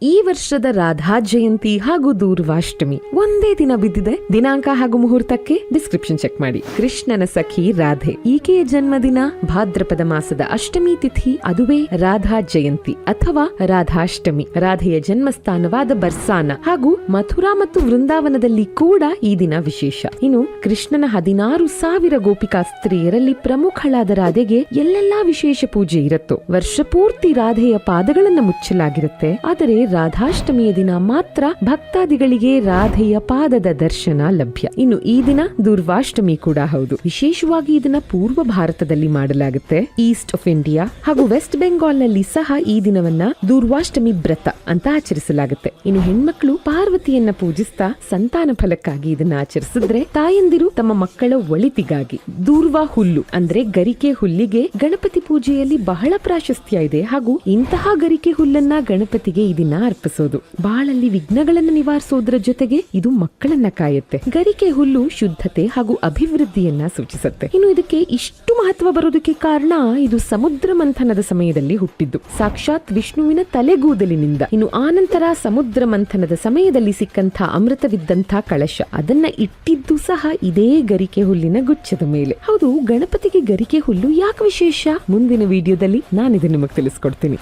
ಈ ವರ್ಷದ ರಾಧಾ ಜಯಂತಿ ಹಾಗೂ ದೂರ್ವಾಷ್ಟಮಿ ಒಂದೇ ದಿನ ಬಿದ್ದಿದೆ. ದಿನಾಂಕ ಹಾಗೂ ಮುಹೂರ್ತಕ್ಕೆ ಡಿಸ್ಕ್ರಿಪ್ಷನ್ ಚೆಕ್ ಮಾಡಿ. ಕೃಷ್ಣನ ಸಖಿ ರಾಧೆ, ಈಕೆಯ ಜನ್ಮದಿನ ಭಾದ್ರಪದ ಮಾಸದ ಅಷ್ಟಮಿ ತಿಥಿ, ಅದುವೇ ರಾಧಾ ಜಯಂತಿ ಅಥವಾ ರಾಧಾಷ್ಟಮಿ. ರಾಧೆಯ ಜನ್ಮಸ್ಥಾನವಾದ ಬರ್ಸಾನ ಹಾಗೂ ಮಥುರಾ ಮತ್ತು ವೃಂದಾವನದಲ್ಲಿ ಕೂಡ ಈ ದಿನ ವಿಶೇಷ. ಇನ್ನು ಕೃಷ್ಣನ 16,000 ಗೋಪಿಕಾ ಸ್ತ್ರೀಯರಲ್ಲಿ ಪ್ರಮುಖಳಾದ ರಾಧೆಗೆ ಎಲ್ಲೆಲ್ಲಾ ವಿಶೇಷ ಪೂಜೆ ಇರುತ್ತೋ. ವರ್ಷ ಪೂರ್ತಿ ರಾಧೆಯ ಪಾದಗಳನ್ನ ಮುಚ್ಚಲಾಗಿರುತ್ತೆ. ಆದರೆ ರಾಧಾಷ್ಟಮಿಯ ದಿನ ಮಾತ್ರ ಭಕ್ತಾದಿಗಳಿಗೆ ರಾಧೆಯ ಪಾದದ ದರ್ಶನ ಲಭ್ಯ. ಇನ್ನು ಈ ದಿನ ದೂರ್ವಾಷ್ಟಮಿ ಕೂಡ ಹೌದು. ವಿಶೇಷವಾಗಿ ಇದನ್ನ ಪೂರ್ವ ಭಾರತದಲ್ಲಿ ಮಾಡಲಾಗುತ್ತೆ. ಈಸ್ಟ್ ಆಫ್ ಇಂಡಿಯಾ ಹಾಗೂ ವೆಸ್ಟ್ ಬೆಂಗಾಲ್ ನಲ್ಲಿ ಸಹ ಈ ದಿನವನ್ನ ದೂರ್ವಾಷ್ಟಮಿ ವ್ರತ ಅಂತ ಆಚರಿಸಲಾಗುತ್ತೆ. ಇನ್ನು ಹೆಣ್ಮಕ್ಳು ಪಾರ್ವತಿಯನ್ನ ಪೂಜಿಸ್ತಾ ಸಂತಾನ ಫಲಕ್ಕಾಗಿ ಇದನ್ನ ಆಚರಿಸಿದ್ರೆ, ತಾಯಂದಿರು ತಮ್ಮ ಮಕ್ಕಳ ಒಳಿತಿಗಾಗಿ ದೂರ್ವಾ ಹುಲ್ಲು ಅಂದ್ರೆ ಗರಿಕೆ ಹುಲ್ಲಿಗೆ ಗಣಪತಿ ಪೂಜೆಯಲ್ಲಿ ಬಹಳ ಪ್ರಾಶಸ್ತ್ಯ ಇದೆ. ಹಾಗೂ ಇಂತಹ ಗರಿಕೆ ಹುಲ್ಲನ್ನ ಗಣಪತಿಗೆ ಈ ದಿನ ಅರ್ಪಿಸೋದು. ಬಾಳಲ್ಲಿ ವಿಘ್ನಗಳನ್ನ ನಿವಾರಿಸೋದ್ರ ಜೊತೆಗೆ ಇದು ಮಕ್ಕಳನ್ನ ಕಾಯುತ್ತೆ. ಗರಿಕೆ ಹುಲ್ಲು ಶುದ್ಧತೆ ಹಾಗೂ ಅಭಿವೃದ್ಧಿಯನ್ನ ಸೂಚಿಸುತ್ತೆ. ಇನ್ನು ಇದಕ್ಕೆ ಇಷ್ಟು ಮಹತ್ವ ಬರೋದಕ್ಕೆ ಕಾರಣ, ಇದು ಸಮುದ್ರ ಮಂಥನದ ಸಮಯದಲ್ಲಿ ಹುಟ್ಟಿದ್ದು, ಸಾಕ್ಷಾತ್ ವಿಷ್ಣುವಿನ ತಲೆಗೂದಲಿನಿಂದ. ಇನ್ನು ಆನಂತರ ಸಮುದ್ರ ಮಂಥನದ ಸಮಯದಲ್ಲಿ ಸಿಕ್ಕಂಥ ಅಮೃತವಿದ್ದಂಥ ಕಳಶ, ಅದನ್ನ ಇಟ್ಟಿದ್ದು ಸಹ ಇದೇ ಗರಿಕೆ ಹುಲ್ಲಿನ ಗುಚ್ಛದ ಮೇಲೆ. ಹೌದು, ಗಣಪತಿಗೆ ಗರಿಕೆ ಹುಲ್ಲು ಯಾಕೆ ವಿಶೇಷ? ಮುಂದಿನ ವಿಡಿಯೋದಲ್ಲಿ ನಾನಿದನ್ನು ನಿಮಗೆ ತಿಳಿಸ್ಕೊಡ್ತೀನಿ.